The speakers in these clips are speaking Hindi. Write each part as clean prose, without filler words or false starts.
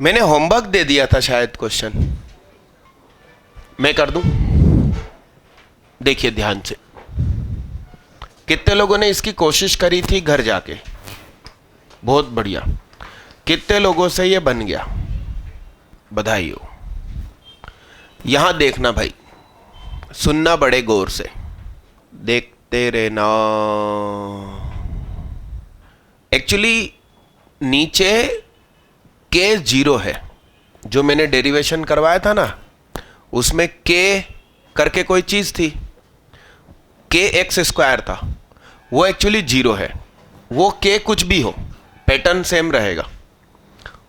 मैंने होमवर्क दे दिया था शायद, क्वेश्चन मैं कर दूं? देखिए ध्यान से, कितने लोगों ने इसकी कोशिश करी थी घर जाके? बहुत बढ़िया। कितने लोगों से ये बन गया? बधाई हो। यहां देखना भाई, सुनना बड़े गौर से, देखते रहना। एक्चुअली नीचे के 0 है, जो मैंने डेरिवेशन करवाया था ना, उसमें के करके कोई चीज थी, के एक्स स्क्वायर था, वो एक्चुअली 0 है। वो के कुछ भी हो, पैटर्न सेम रहेगा।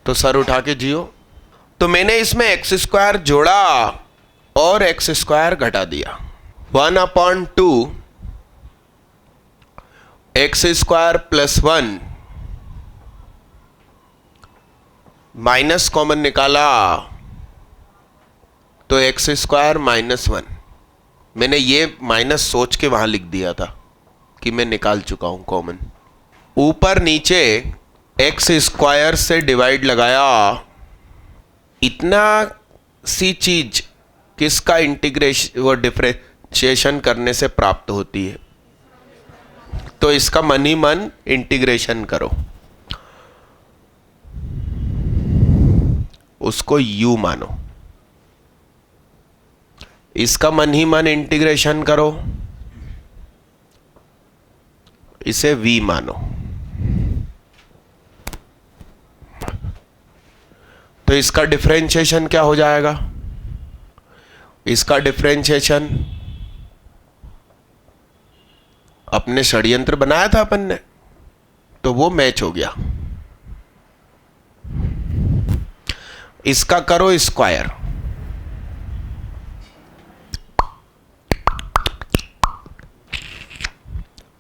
तो सर उठा के जियो। तो मैंने इसमें एक्स स्क्वायर जोड़ा और एक्स स्क्वायर घटा दिया। 1/2 x square plus 1 minus common निकाला तो एक्स स्क्वायर -1। मैंने ये माइनस सोच के वहां लिख दिया था कि मैं निकाल चुका हूं कॉमन। ऊपर नीचे एक्स स्क्वायर से डिवाइड लगाया। इतना सी चीज किसका इंटीग्रेशन व डिफरेंशिएशन करने से प्राप्त होती है? तो इसका मन ही मन इंटीग्रेशन करो, उसको u मानो। इसका मन ही मन इंटीग्रेशन करो, इसे v मानो। तो इसका डिफरेंशिएशन क्या हो जाएगा? इसका डिफरेंशिएशन अपने षड्यंत्र बनाया था अपन ने, तो वो मैच हो गया। इसका करो square,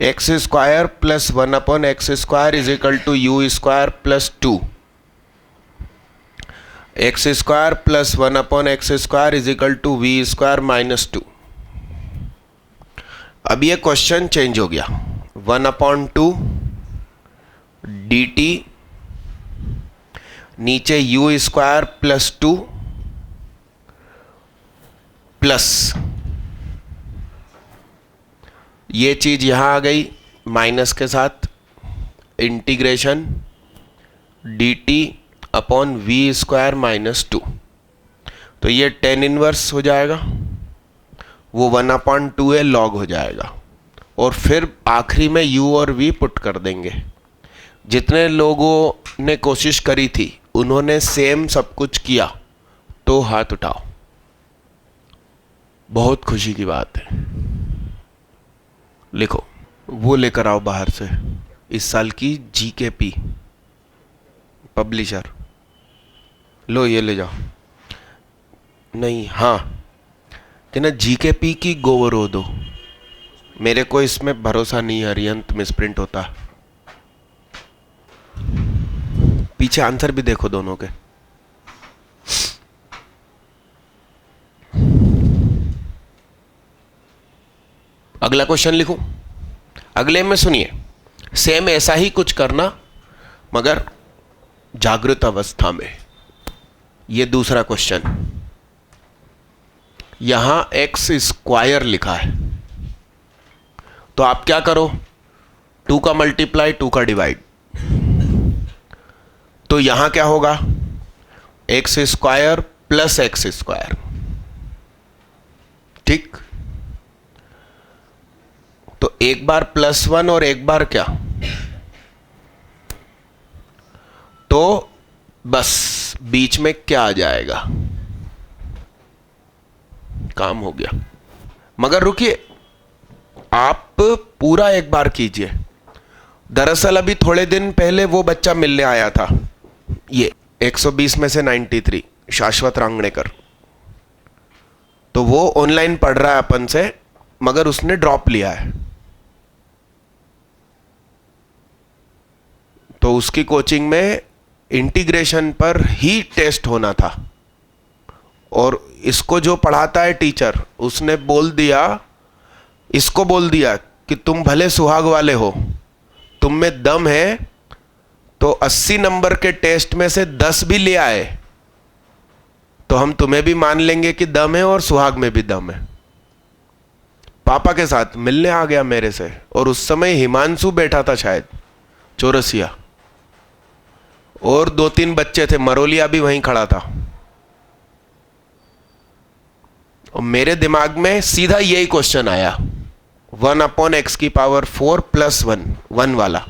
x square plus 1/x square is equal to u square plus 2। X square plus 1/x square is equal to v square -2। अब ये क्वेश्चन चेंज हो गया। 1/2 dt, नीचे यू स्क्वायर प्लस 2 प्लस ये चीज यहां आ गई माइनस के साथ, integration dt upon v square -2। तो ये tan इनवर्स हो जाएगा, वो 1/2 है, लॉग हो जाएगा। और फिर आखिरी में u और v पुट कर देंगे। जितने लोगों ने कोशिश करी थी उन्होंने सेम सब कुछ किया, तो हाथ उठाओ। बहुत खुशी की बात है। लिखो, वो लेकर आओ बाहर से, इस साल की GKP पब्लिशर। लो ये ले जाओ। नहीं, हाँ कहना GKP की गोवरो दो। मेरे को इसमें भरोसा नहीं है, अरियंत मिसप्रिंट होता है। पीछे आंसर भी देखो दोनों के। अगला क्वेश्चन लिखूं? अगले में सुनिए, सेम ऐसा ही कुछ करना मगर जागृत अवस्था में। ये दूसरा क्वेश्चन, यहां एक्स स्क्वायर लिखा है, तो आप क्या करो, 2 का मल्टीप्लाई 2 का डिवाइड। तो यहां क्या होगा, x square plus x square. ठीक, तो एक बार +1 और एक बार क्या, तो बस बीच में क्या आ जाएगा, काम हो गया। मगर रुकिए, आप पूरा एक बार कीजिए। दरअसल अभी थोड़े दिन पहले वो बच्चा मिलने आया था, ये 120 में से 93, शाश्वत रांगणेकर। तो वो ऑनलाइन पढ़ रहा है अपन से, मगर उसने ड्रॉप लिया है। तो उसकी कोचिंग में इंटीग्रेशन पर ही टेस्ट होना था, और इसको जो पढ़ाता है टीचर, उसने बोल दिया, इसको बोल दिया कि तुम भले सुहाग वाले हो, तुम में दम है तो 80 नंबर के टेस्ट में से 10 भी ले आए तो हम तुम्हें भी मान लेंगे कि दम है और सुहाग में भी दम है। पापा के साथ मिलने आ गया मेरे से, और उस समय हिमांशु बैठा था शायद, चौरसिया, और 2-3 बच्चे थे, मरोलिया भी वहीं खड़ा था। और मेरे दिमाग में सीधा यही क्वेश्चन आया, 1/x⁴ + 1 वाला।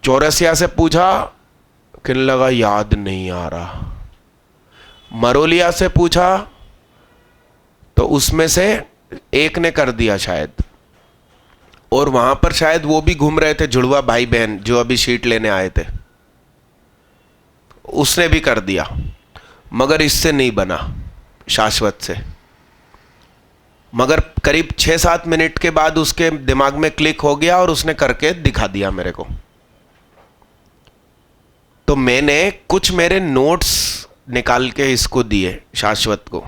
चौरसिया से पूछा, कहने लगा याद नहीं आ रहा। मरोलिया से पूछा तो उसमें से एक ने कर दिया शायद, और वहां पर शायद वो भी घूम रहे थे जुड़वा भाई बहन जो अभी शीट लेने आए थे, उसने भी कर दिया, मगर इससे नहीं बना शाश्वत से। मगर करीब 6-7 मिनट के बाद उसके दिमाग में क्लिक हो गया और उसने करके दिखा दिया मेरे को। तो मैंने कुछ मेरे नोट्स निकाल के इसको दिए शाश्वत को,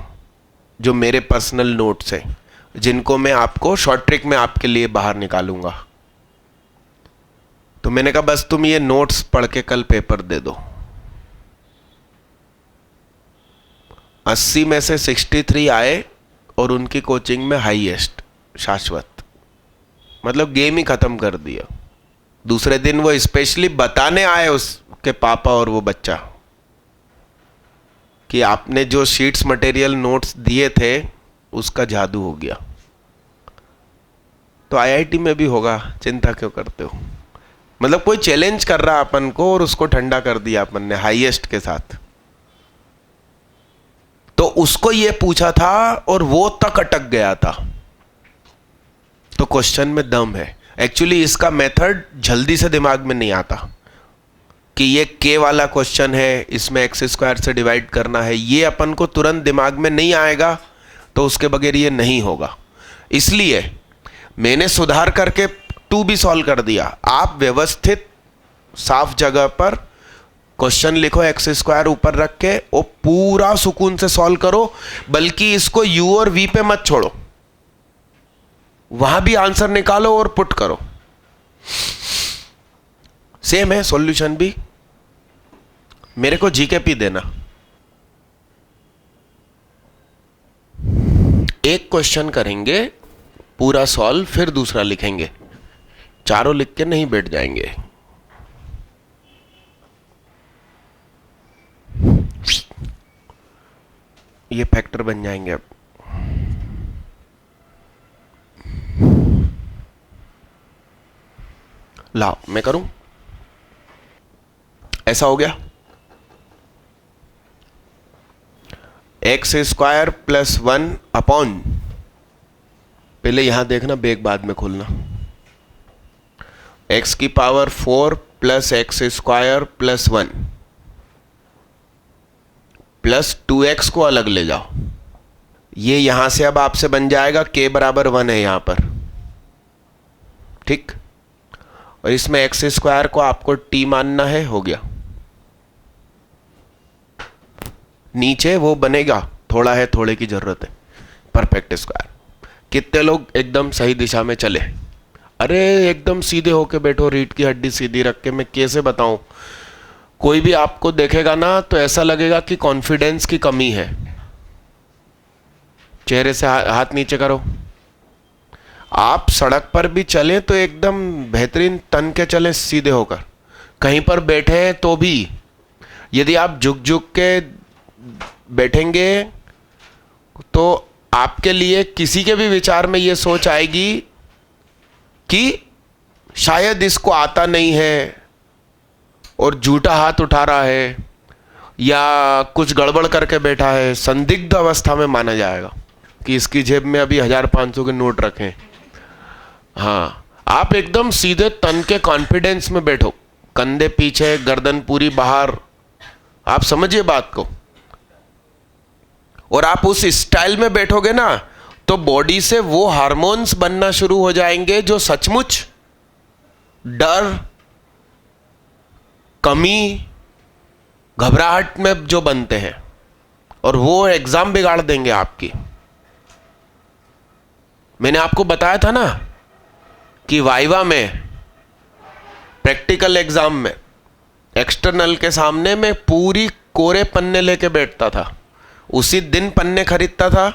जो मेरे पर्सनल नोट्स हैं, जिनको मैं आपको शॉर्ट ट्रिक में आपके लिए बाहर निकालूंगा। तो मैंने कहा बस तुम ये नोट्स पढ़ के कल पेपर दे दो। 80 में से 63 आए और उनकी कोचिंग में हाईएस्ट शाश्वत, मतलब गेम ही खत्म कर दिया। दूसरे दिन वो स्पेशली बताने आए उसके पापा और वो बच्चा कि आपने जो शीट्स मटेरियल नोट्स दिए थे उसका जादू हो गया। तो आईआईटी में भी होगा, चिंता क्यों करते हो। मतलब कोई चैलेंज कर रहा अपन को और उसको ठंडा कर दिया अपन ने हाईएस्ट के साथ। तो उसको ये पूछा था और वो तक अटक गया था। तो क्वेश्चन में दम है। एक्चुअली इसका मेथड जल्दी से दिमाग में नहीं आता कि ये के वाला क्वेश्चन है, इसमें x² से डिवाइड करना है, ये अपन को तुरंत दिमाग में नहीं आएगा, तो उसके बगैर ये नहीं होगा। इसलिए मैंने सुधार करके 2 भी सॉल्व कर दिया। आप व्यवस्थित साफ जगह पर क्वेश्चन लिखो, x² ऊपर रख के, और पूरा सुकून से सॉल्व करो, बल्कि इसको u और v पे मत छोड़ो, वहां भी आंसर निकालो और पुट करो। सेम है सॉल्यूशन भी। मेरे को जीकेपी देना, एक क्वेश्चन करेंगे पूरा सॉल्व, फिर दूसरा लिखेंगे, चारों लिख के नहीं बैठ जाएंगे। ये फैक्टर बन जाएंगे अब। लाओ मैं करूं, ऐसा हो गया। x² + 1 अपॉन, पहले यहां देखना, बेग बाद में खोलना, x⁴ + x² + 1 प्लस 2x को अलग ले जाओ। ये यहां से अब आपसे बन जाएगा k = 1 है यहां पर, ठीक। और इसमें x² को आपको t मानना है, हो गया। नीचे वो बनेगा, थोड़ा है, थोड़े की जरूरत है, परफेक्ट स्क्वायर। कितने लोग एकदम सही दिशा में चले? अरे एकदम सीधे होके बैठो, रीढ़ की हड्डी सीधी रख के। मैं कैसे बताऊं, कोई भी आपको देखेगा ना तो ऐसा लगेगा कि कॉन्फिडेंस की कमी है। चेहरे से हाथ नीचे करो। आप सड़क पर भी चले तो एकदम बेहतरीन तन के चले, सीधे होकर। कहीं पर बैठे हैं तो भी यदि आप झुक झुक के बैठेंगे तो आपके लिए किसी के भी विचार में ये सोच आएगी कि शायद इसको आता नहीं है और झूठा हाथ उठा रहा है या कुछ गड़बड़ करके बैठा है। संदिग्ध अवस्था में माना जाएगा कि इसकी जेब में अभी 1500 के नोट रखें। हाँ, आप एकदम सीधे तन के कॉन्फिडेंस में बैठो, कंधे पीछे, गर्दन पूरी बाहर। आप समझिए बात को। और आप उस स्टाइल में बैठोगे ना तो बॉडी से वो हार्मोन्स बनना शुरू हो जाएंगे जो सचमुच डर, कमी, घबराहट में जो बनते हैं, और वो एग्जाम बिगाड़ देंगे आपकी। मैंने आपको बताया था ना कि वाइवा में, प्रैक्टिकल एग्जाम में, एक्सटर्नल के सामने मैं पूरी कोरे पन्ने लेके बैठता था, उसी दिन पन्ने खरीदता था,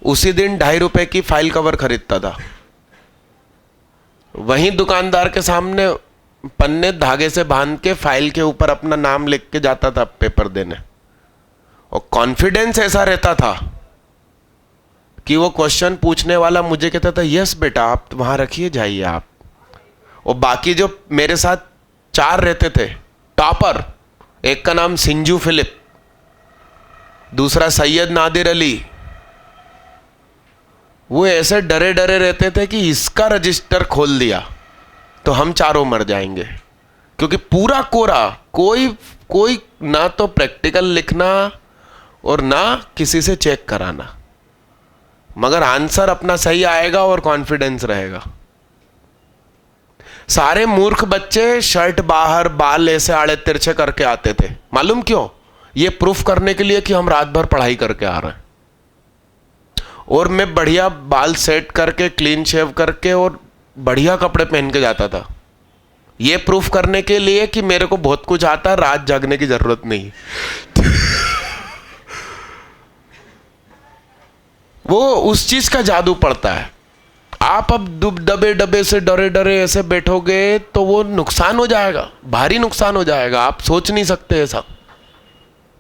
उसी दिन 2.5 रुपए की फाइल कवर खरीदता था। वहीं दुकानदार के सामने पन्ने धागे से बांध के फाइल के ऊपर अपना नाम लिख के जाता था पेपर देने। और कॉन्फिडेंस ऐसा रहता था कि वो क्वेश्चन पूछने वाला मुझे कहता था, यस बेटा आप वहां रखिए, जाइए आप। और बाकी जो मेरे साथ 4 रहते थे टॉपर, एक का नाम सिंजू फिलिप, दूसरा सैयद नादिर अली, वो ऐसे डरे डरे रहते थे कि इसका रजिस्टर खोल दिया तो हम चारों मर जाएंगे, क्योंकि पूरा कोरा, कोई ना तो प्रैक्टिकल लिखना और ना किसी से चेक कराना, मगर आंसर अपना सही आएगा और कॉन्फिडेंस रहेगा। सारे मूर्ख बच्चे शर्ट बाहर, बाल ऐसे आड़े तिरछे करके आते थे। मालूम क्यों? ये प्रूफ करने के लिए कि हम रात भर पढ़ाई करके आ रहे हैं। और मैं बढ़िया बाल सेट करके, क्लीन शेव करके और बढ़िया कपड़े पहन के जाता था, ये प्रूफ करने के लिए कि मेरे को बहुत कुछ आता, रात जागने की जरूरत नहीं। वो उस चीज का जादू पड़ता है। आप अब दबे डबे से डरे डरे ऐसे बैठोगे तो वो नुकसान हो जाएगा, भारी नुकसान हो जाएगा। आप सोच नहीं सकते ऐसा।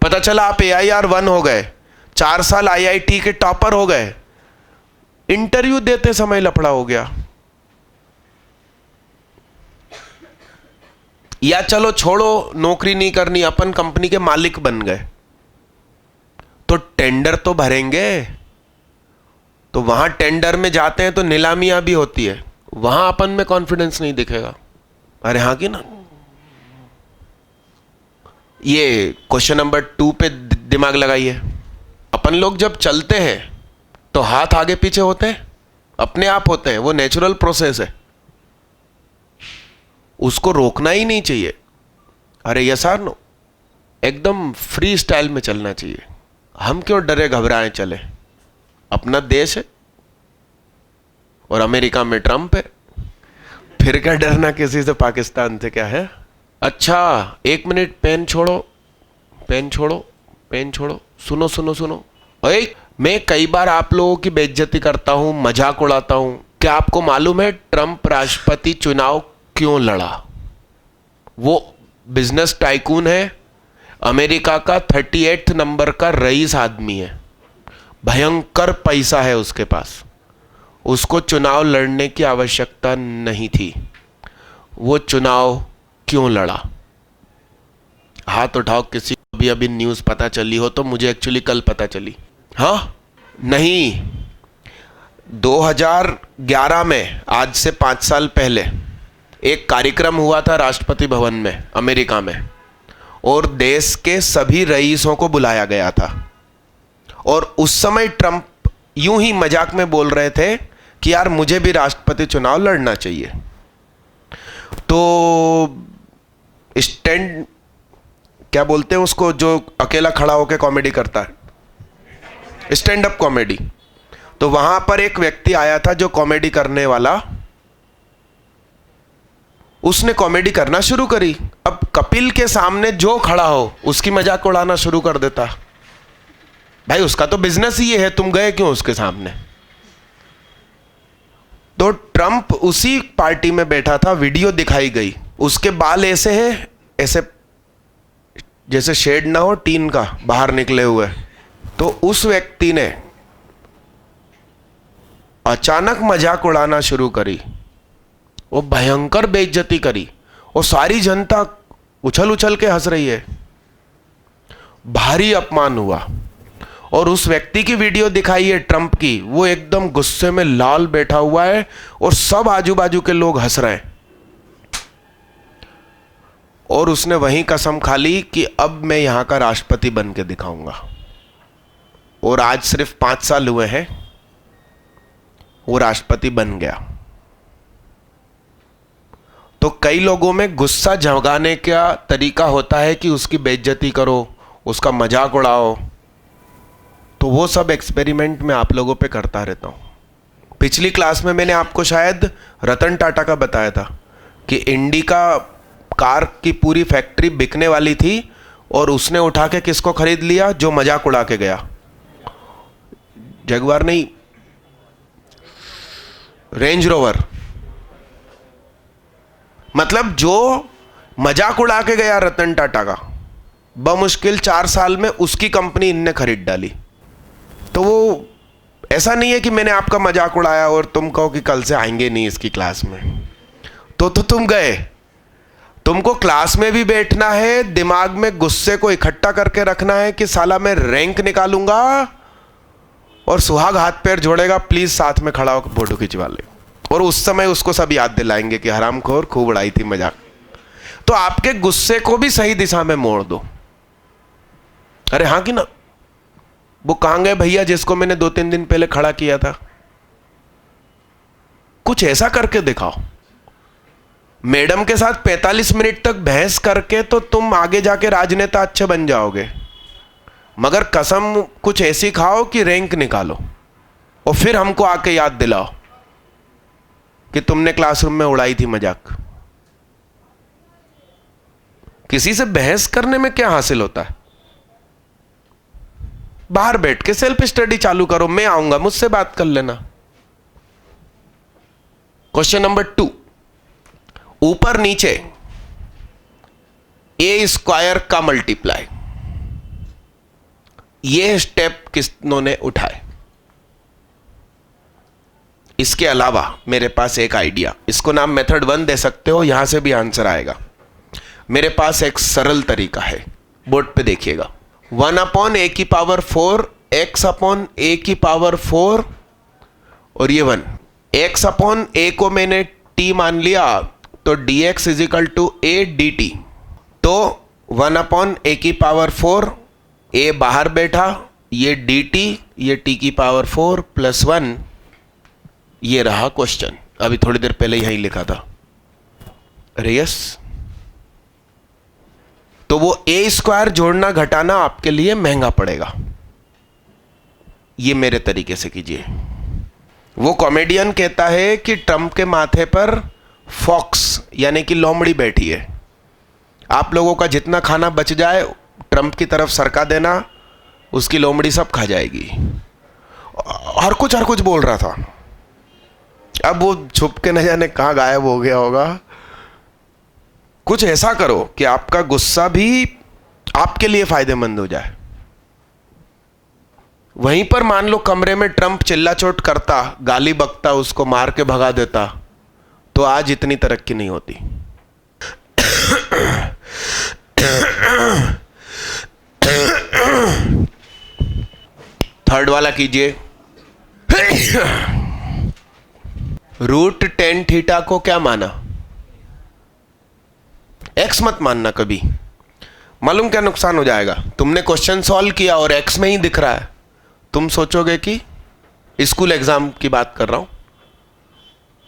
पता चला आप AIR 1 हो गए, 4 साल IIT के टॉपर हो गए, इंटरव्यू देते समय लफड़ा हो गया। या चलो छोड़ो, नौकरी नहीं करनी, अपन कंपनी के मालिक बन गए, तो टेंडर तो भरेंगे। तो वहां टेंडर में जाते हैं तो नीलामियां भी होती है, वहां अपन में कॉन्फिडेंस नहीं दिखेगा। अरे हाँ कि ना? ये क्वेश्चन नंबर 2 पे दिमाग लगाइए। अपन लोग जब चलते हैं तो हाथ आगे पीछे होते हैं, अपने आप होते हैं, वो नेचुरल प्रोसेस है, उसको रोकना ही नहीं चाहिए। अरे यस और नो, एकदम फ्री स्टाइल में चलना चाहिए। हम क्यों डरे घबराएं चले? अपना देश है और अमेरिका में ट्रंप है, फिर क्या डरना किसी से, पाकिस्तान से क्या है। अच्छा 1 मिनट, पेन छोड़ो, पेन छोड़ो, पेन छोड़ो, सुनो सुनो सुनो। ओए, मैं कई बार आप लोगों की बेइज्जती करता हूं, मजाक उड़ाता हूं। क्या आपको मालूम है ट्रंप राष्ट्रपति चुनाव क्यों लड़ा? वो बिजनेस टाइकून है, अमेरिका का 38 नंबर का रईस आदमी है, भयंकर पैसा है उसके पास, उसको चुनाव लड़ने की आवश्यकता नहीं थी। वो चुनाव क्यों लड़ा? हाथ उठाओ किसी को भी अभी न्यूज़ पता चली हो तो। मुझे एक्चुअली कल पता चली। हाँ नहीं, 2011 में, आज से 5 साल पहले एक कार्यक्रम हुआ था राष्ट्रपति भवन में अमेरिका में, और देश के सभी रईसों को बुलाया गया था। और उस समय ट्रंप यूं ही मजाक में बोल रहे थे कि यार मुझे भी राष्ट्रपति चुनाव लड़ना चाहिए। तो स्टैंड, क्या बोलते हैं उसको, जो अकेला खड़ा होकर कॉमेडी करता है, स्टैंड अप कॉमेडी। तो वहां पर एक व्यक्ति आया था जो कॉमेडी करने वाला, उसने कॉमेडी करना शुरू करी। अब कपिल के सामने जो खड़ा हो उसकी मजाक उड़ाना शुरू कर देता। भाई उसका तो बिजनेस ही ये है, तुम गए क्यों उसके सामने? तो ट्रंप उसी पार्टी में बैठा था, वीडियो दिखाई गई, उसके बाल ऐसे हैं, ऐसे जैसे शेड ना हो टीन का, बाहर निकले हुए। तो उस व्यक्ति ने अचानक मजाक उड़ाना शुरू करी, वो भयंकर बेइज्जती करी, और सारी जनता उछल उछल के हंस रही है, भारी अपमान हुआ। और उस व्यक्ति की वीडियो दिखाई है ट्रंप की, वो एकदम गुस्से में लाल बैठा हुआ है और सब आजू बाजू के लोग हंस रहे हैं। और उसने वहीं कसम खा ली कि अब मैं यहां का राष्ट्रपति बन के दिखाऊंगा। और आज सिर्फ 5 साल हुए हैं, वो राष्ट्रपति बन गया। तो कई लोगों में गुस्सा जगाने का तरीका होता है कि उसकी बेइज्जती करो, उसका मजाक उड़ाओ। तो वो सब एक्सपेरिमेंट मैं आप लोगों पे करता रहता हूं। पिछली क्लास में मैंने आपको शायद रतन टाटा का बताया था कि इंडिका कार की पूरी फैक्ट्री बिकने वाली थी, और उसने उठा के किसको खरीद लिया? जो मजाक उड़ा के गया। जगुआर नहीं, रेंज रोवर। मतलब जो मजाक उड़ा के गया रतन टाटा का, बमुश्किल 4 साल में उसकी कंपनी इनने खरीद डाली। तो वो ऐसा नहीं है कि मैंने आपका मजाक उड़ाया और तुम कहो कि कल से आएंगे नहीं इसकी क्लास में, तो तुम गए। तुमको क्लास में भी बैठना है, दिमाग में गुस्से को इकट्ठा करके रखना है कि साला मैं रैंक निकालूंगा, और सुहाग हाथ पैर जोड़ेगा, प्लीज साथ में खड़ा होकर फोटो खिंचवा ले। और उस समय उसको सब याद दिलाएंगे कि हरामखोर खूब उड़ाई थी मजाक। तो आपके गुस्से को भी सही दिशा में मोड़ दो। अरे हाँ कि ना? वो कहां गए भैया जिसको मैंने 2-3 दिन पहले खड़ा किया था? कुछ ऐसा करके दिखाओ। मैडम के साथ 45 मिनट तक बहस करके तो तुम आगे जाके राजनेता अच्छे बन जाओगे, मगर कसम कुछ ऐसी खाओ कि रैंक निकालो, और फिर हमको आके याद दिलाओ कि तुमने क्लासरूम में उड़ाई थी मजाक। किसी से बहस करने में क्या हासिल होता है? बाहर बैठ के सेल्फ स्टडी चालू करो, मैं आऊंगा, मुझसे बात कर लेना। क्वेश्चन नंबर 2, ऊपर नीचे ए स्क्वायर का मल्टीप्लाई, ये स्टेप किसने उठाए? इसके अलावा मेरे पास एक आइडिया, इसको नाम मेथड 1 दे सकते हो, यहां से भी आंसर आएगा। मेरे पास एक सरल तरीका है, बोर्ड पे देखिएगा। 1/a⁴ x/a⁴ और ये 1, x/a को मैंने t मान लिया, तो dx = a dt। तो 1/a⁴, a बाहर बैठा, ये dt, ये t⁴ प्लस 1, ये रहा क्वेश्चन। अभी थोड़ी देर पहले यहीं लिखा था। अरे यस, तो वो ए स्क्वायर जोड़ना घटाना आपके लिए महंगा पड़ेगा। ये मेरे तरीके से कीजिए। वो कॉमेडियन कहता है कि ट्रंप के माथे पर फॉक्स यानी कि लोमड़ी बैठी है। आप लोगों का जितना खाना बच जाए ट्रंप की तरफ सरका देना, उसकी लोमड़ी सब खा जाएगी। हर कुछ बोल रहा था। अब वो छुप के न जाने कहां गायब हो गया होगा। कुछ ऐसा करो कि आपका गुस्सा भी आपके लिए फायदेमंद हो जाए। वहीं पर मान लो कमरे में ट्रंप चिल्ला चोट करता, गाली बकता, उसको मार के भगा देता, तो आज इतनी तरक्की नहीं होती। थर्ड वाला कीजिए। √10θ को क्या माना? x मत मानना कभी। मालूम क्या नुकसान हो जाएगा? तुमने क्वेश्चन सॉल्व किया और x में ही दिख रहा है, तुम सोचोगे कि स्कूल एग्जाम की बात कर रहा हूं,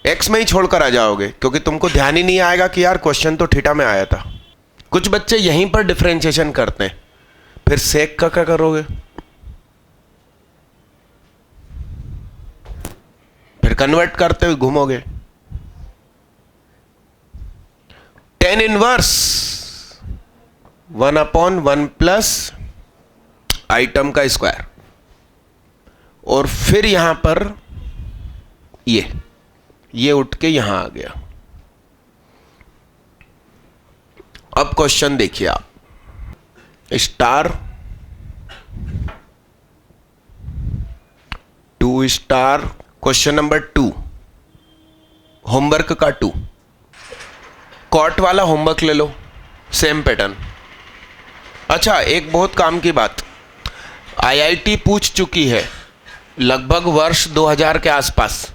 x में ही छोड़कर आ जाओगे, क्योंकि तुमको ध्यान ही नहीं आएगा कि यार क्वेश्चन तो थीटा में आया था। कुछ बच्चे यहीं पर डिफरेंशिएशन करते हैं, फिर सेक का क्या करोगे? फिर कन्वर्ट करते हुए घूमोगे। tan इनवर्स 1/1 प्लस आइटम का स्क्वायर, और फिर यहां पर ये उठ के यहां आ गया। अब क्वेश्चन देखिए आप, star 2 star, question number 2, homework का 2, कॉट वाला होमवर्क ले लो, सेम पैटर्न। अच्छा, एक बहुत काम की बात, आईआईटी पूछ चुकी है लगभग वर्ष 2000 के आसपास,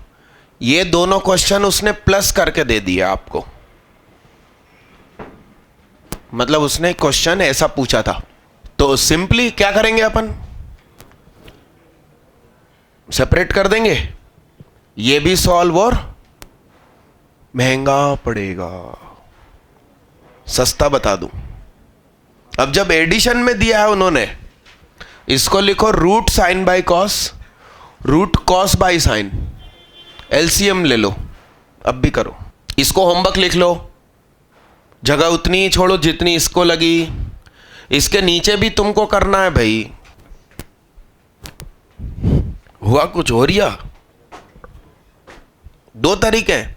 ये दोनों क्वेश्चन उसने प्लस करके दे दिए आपको। मतलब उसने क्वेश्चन ऐसा पूछा था, तो सिंपली क्या करेंगे अपन? सेपरेट कर देंगे, ये भी सॉल्व और महंगा पड़ेगा। सस्ता बता दूं, अब जब एडिशन में दिया है उन्होंने, इसको लिखो √sin/cos, √cos by sin, LCM ले लो। अब भी करो, इसको होमवर्क लिख लो, जगह उतनी ही छोड़ो जितनी इसको लगी। इसके नीचे भी तुमको करना है भाई। हुआ कुछ हो रिया। दो तरीके हैं,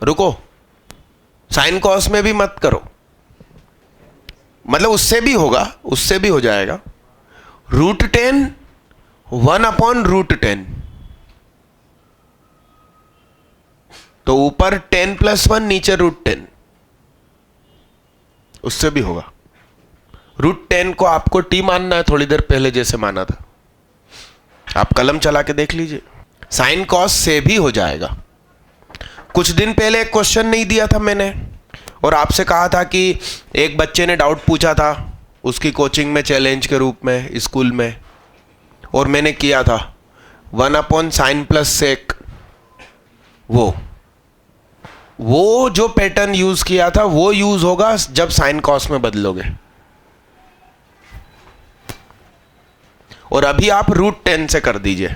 रुको, साइन कॉस में भी मत करो, मतलब उससे भी होगा, उससे भी हो जाएगा। √10 1/√10, तो ऊपर 10 + 1 नीचे √10, उससे भी होगा। √10 को आपको t मानना है, थोड़ी देर पहले जैसे माना था। आप कलम चला के देख लीजिए, साइन कॉस से भी हो जाएगा। कुछ दिन पहले एक क्वेश्चन नहीं दिया था मैंने, और आपसे कहा था कि एक बच्चे ने डाउट पूछा था उसकी कोचिंग में चैलेंज के रूप में स्कूल में, और मैंने किया था 1/sin + sec। वो जो पैटर्न यूज किया था वो यूज होगा जब साइन कॉस में बदलोगे। और अभी आप √10 से कर दीजिए,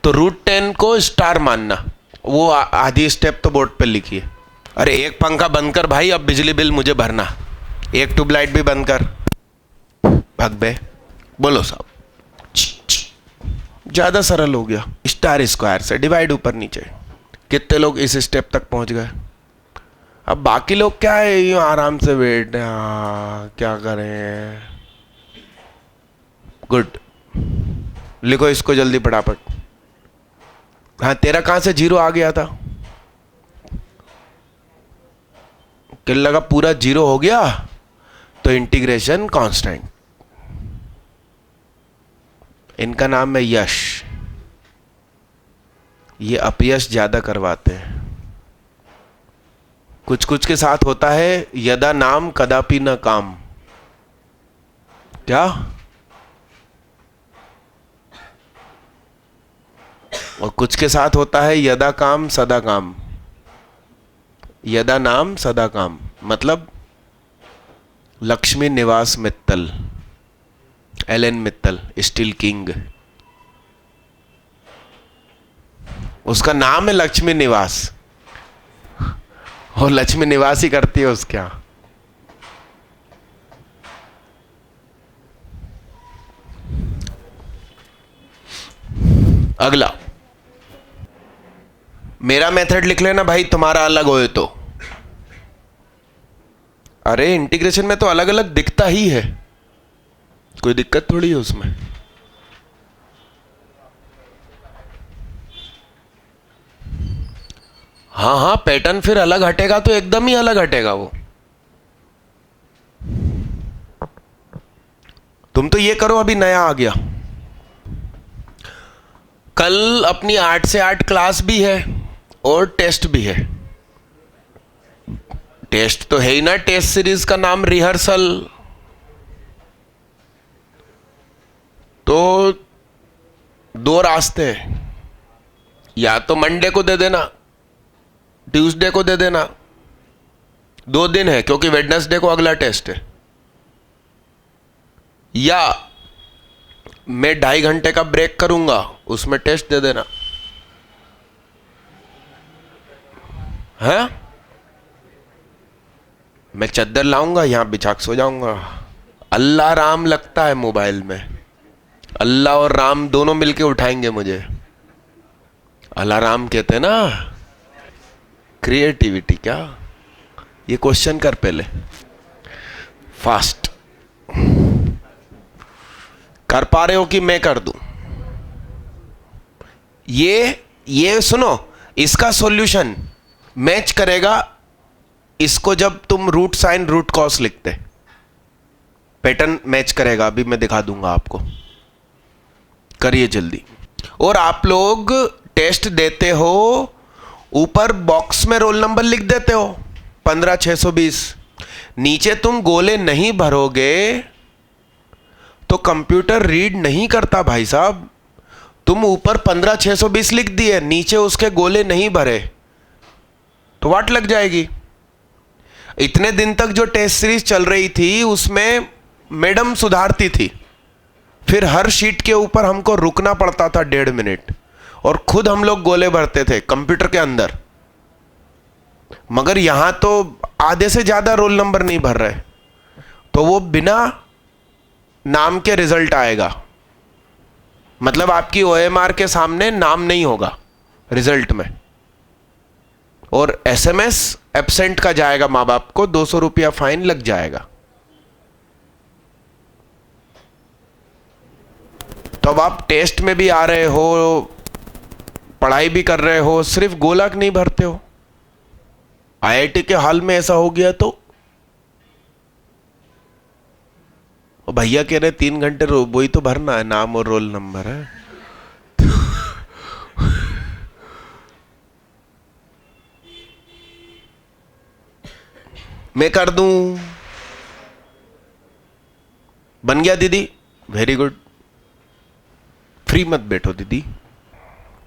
तो √10 को स्टार मानना। वो आधी स्टेप तो बोर्ड पे लिखी है। अरे एक पंखा बंद कर भाई, अब बिजली बिल मुझे भरना। एक ट्यूबलाइट भी बंद कर, भाग बे। बोलो साहब, ज्यादा सरल हो गया। स्टार स्क्वायर से डिवाइड ऊपर नीचे। कितने लोग इस स्टेप तक पहुंच गए? अब बाकी लोग क्या है, यूं आराम से वेट, क्या करें। गुड, लिखो इसको जल्दी फटाफट। हाँ, तेरा कहां से 0 आ गया था? किल लगा पूरा 0 हो गया, तो इंटीग्रेशन कांस्टेंट। इनका नाम है यश। ये अपयश ज्यादा करवाते हैं। कुछ कुछ के साथ होता है यदा नाम कदापि न काम। क्या? और कुछ के साथ होता है यदा काम सदा काम। यदा नाम सदा काम मतलब लक्ष्मी निवास मित्तल, एलन मित्तल, स्टील किंग। उसका नाम है लक्ष्मी निवास, और लक्ष्मी निवास ही करती है उसके यहां। अगला, मेरा मेथड लिख लेना भाई, तुम्हारा अलग होए तो। अरे इंटीग्रेशन में तो अलग अलग दिखता ही है, कोई दिक्कत थोड़ी है उसमें। हाँ हाँ, पैटर्न फिर अलग हटेगा तो एकदम ही अलग हटेगा वो। तुम तो ये करो, अभी नया आ गया। कल अपनी 8 से 8 क्लास भी है और टेस्ट भी है। टेस्ट तो है ही ना, टेस्ट सीरीज का नाम रिहर्सल। तो 2 रास्ते हैं, या तो मंडे को दे देना, ट्यूसडे को दे देना। 2 दिन है क्योंकि वेडनेसडे को अगला टेस्ट है। या मैं 2.5 घंटे का ब्रेक करूंगा, उसमें टेस्ट दे देना है। मैं चद्दर लाऊंगा, यहां बिछा के सो जाऊंगा। अल्लाह राम लगता है मोबाइल में, अल्लाह और राम दोनों मिलके उठाएंगे मुझे। अल्लाह राम कहते हैं ना, क्रिएटिविटी। क्या ये क्वेश्चन कर पहले, फास्ट। कर पा रहे हो कि मैं कर दूं? ये सुनो, इसका सॉल्यूशन मैच करेगा इसको जब तुम रूट साइन रूट कॉस लिखते, पैटर्न मैच करेगा। अभी मैं दिखा दूंगा आपको, करिए जल्दी। और आप लोग टेस्ट देते हो, ऊपर बॉक्स में रोल नंबर लिख देते हो 15620। नीचे तुम गोले नहीं भरोगे तो कंप्यूटर रीड नहीं करता भाई साहब। तुम ऊपर 15620 लिख दिए, नीचे उसके गोले नहीं भरे तो वाट लग जाएगी। इतने दिन तक जो टेस्ट सीरीज चल रही थी उसमें मैडम सुधारती थी, फिर हर शीट के ऊपर हमको रुकना पड़ता था 1.5 मिनट, और खुद हम लोग गोले भरते थे कंप्यूटर के अंदर। मगर यहां तो आधे से ज्यादा रोल नंबर नहीं भर रहे, तो वो बिना नाम के रिजल्ट आएगा, मतलब आपकी OMR के सामने नाम नहीं होगा रिजल्ट में, और SMS एब्सेंट का जाएगा माँ बाप को, 200 रुपया फाइन लग जाएगा। तो अब आप टेस्ट में भी आ रहे हो, पढ़ाई भी कर रहे हो, सिर्फ गोलक नहीं भरते हो। IIT के हाल में ऐसा हो गया तो भैया कह रहे 3 घंटे वही तो भरना है, नाम और रोल नंबर है। मैं कर दूं? बन गया दीदी, वेरी गुड। फ्री मत बैठो दीदी,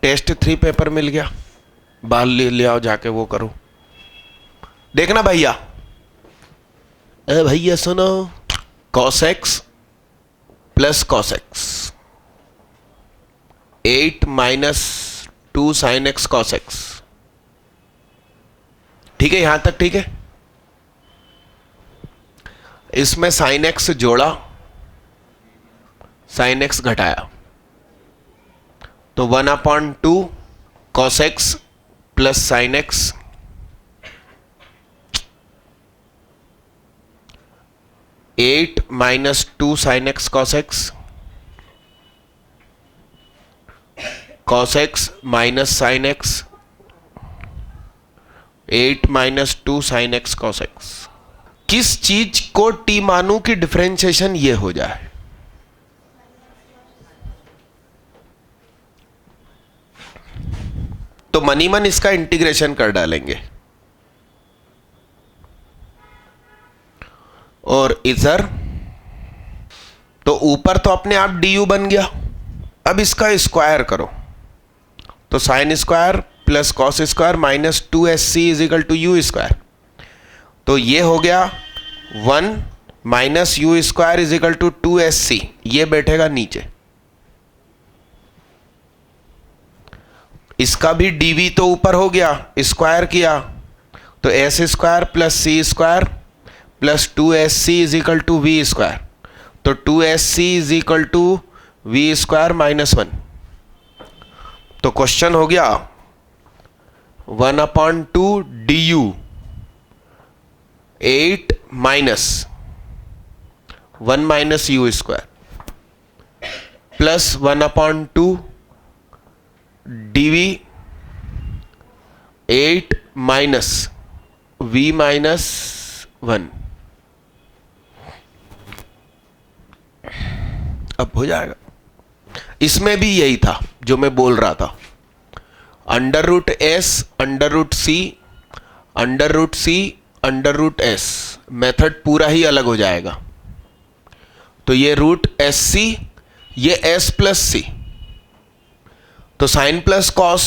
टेस्ट 3 पेपर मिल गया, बाल ले आओ जाके वो करो। देखना भैया, भैया सुनो, cos x plus cos x 8 minus 2 sin x cos x, ठीक है, यहां तक ठीक है। इसमें sin x जोड़ा, sin x घटाया, तो 1/2 cos x plus sin x, at minus 2 sin x cos x, cos x minus sin x, 8 minus 2 sin x cos x। किस चीज को t मानू की डिफरेंशिएशन ये हो जाए? तो मनी मन इसका इंटीग्रेशन कर डालेंगे, और इधर तो ऊपर तो अपने आप du बन गया। अब इसका स्क्वायर करो, तो sine square plus cos square minus 2sc is equal to u square, तो ये हो गया 1 minus u square is equal to 2sc, ये बैठेगा नीचे। इसका भी dv तो ऊपर हो गया, स्क्वायर किया, तो s square plus c square plus 2sc is equal to v square, तो 2sc is equal to v square minus 1। तो क्वेश्चन हो गया 1/2 du 8 minus 1 minus u square plus 1/2 dv 8 minus v minus 1। अब हो जाएगा। इसमें भी यही था जो मैं बोल रहा था, under root S, under root C, under root C, under root S, method पूरा ही अलग हो जाएगा। तो ये रूट एस सी, ये एस प्लस सी, तो साइन प्लस कॉस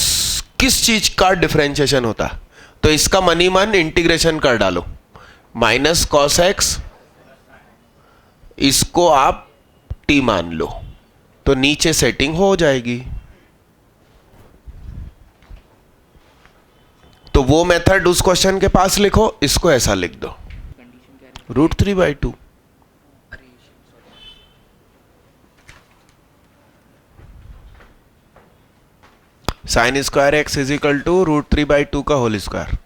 किस चीज का डिफरेंशिएशन होता है? तो इसका मनी मन इंटीग्रेशन कर डालो, माइनस कॉस एक्स, इसको आप टी मान लो, तो नीचे सेटिंग हो जाएगी। तो वो मेथड उस क्वेश्चन के पास लिखो, इसको ऐसा लिख दो, √3/2। Sine square x is equal to √3/2 का होल स्क्वायर।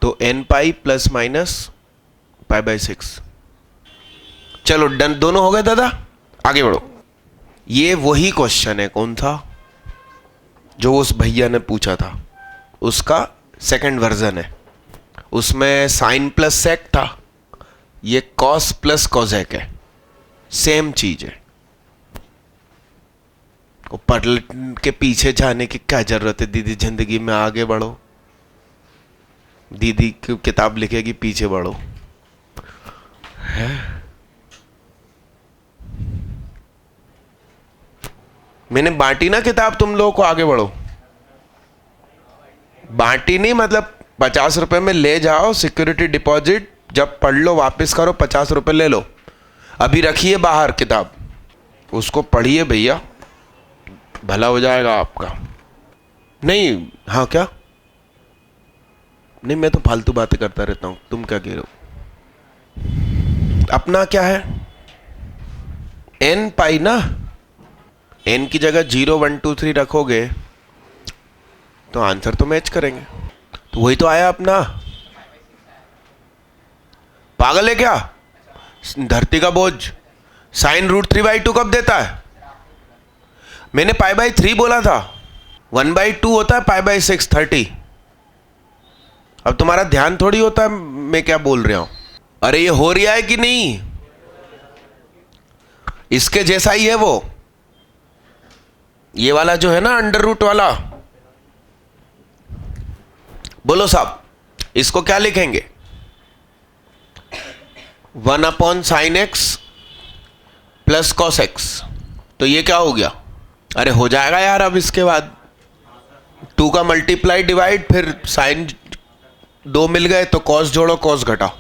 तो n पाई प्लस माइनस π/6। चलो डन, दोनों हो गए दादा, आगे बढ़ो। ये वही क्वेश्चन है, कौन था जो उस भैया ने पूछा था, उसका सेकंड वर्जन है। उसमें साइन प्लस सेक था, ये कॉस प्लस कॉजेक है, सेम चीज है। पढ़ के पीछे जाने की क्या जरूरत है दीदी, जिंदगी में आगे बढ़ो। दीदी की किताब लिखेगी पीछे बढ़ो है? मैंने बांटी ना किताब तुम लोगों को, आगे बढ़ो। बांटी नहीं, मतलब 50 रुपए में ले जाओ, सिक्योरिटी डिपॉजिट, जब पढ़ लो वापस करो, 50 रुपए ले लो। अभी रखिए बाहर किताब, उसको पढ़िए भैया, भला हो जाएगा आपका। नहीं, हाँ क्या नहीं, मैं तो फालतू बातें करता रहता हूं, तुम क्या कह रहे हो? अपना क्या है, n पाई ना, n की जगह 0 1 2 3 रखोगे तो आंसर तो मैच करेंगे। तो वही तो आया अपना। पागल है क्या? धरती का बोझ साइन √3/2 कब देता है? मैंने π/3 बोला था। 1/2 होता है π/6 30। अब तुम्हारा ध्यान थोड़ी होता है मैं क्या बोल रहा हूं। अरे ये हो रहा है कि नहीं? इसके जैसा ही है वो, ये वाला जो है ना √ वाला। बोलो साहब, इसको क्या लिखेंगे? 1/sin x + cos x। तो ये क्या हो गया? अरे हो जाएगा यार। अब इसके बाद 2 का मल्टीप्लाई डिवाइड, फिर साइन 2 मिल गए तो कॉस जोड़ो कॉस घटाओ।